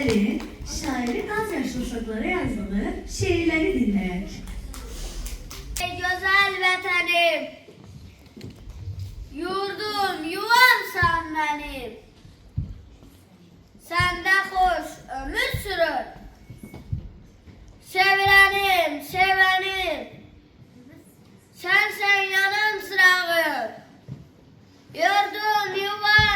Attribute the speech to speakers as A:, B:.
A: Gəlin, şairin az yaşlı uşaqlara yazdığı şeirləri dinləyək.
B: Ey gözəl vətənim, yurdum, yuvamsan mənim, səndə xoş ömür sürür. Sevilənim, sevənim, sənsən yanım sırağım, yurdum, yuvam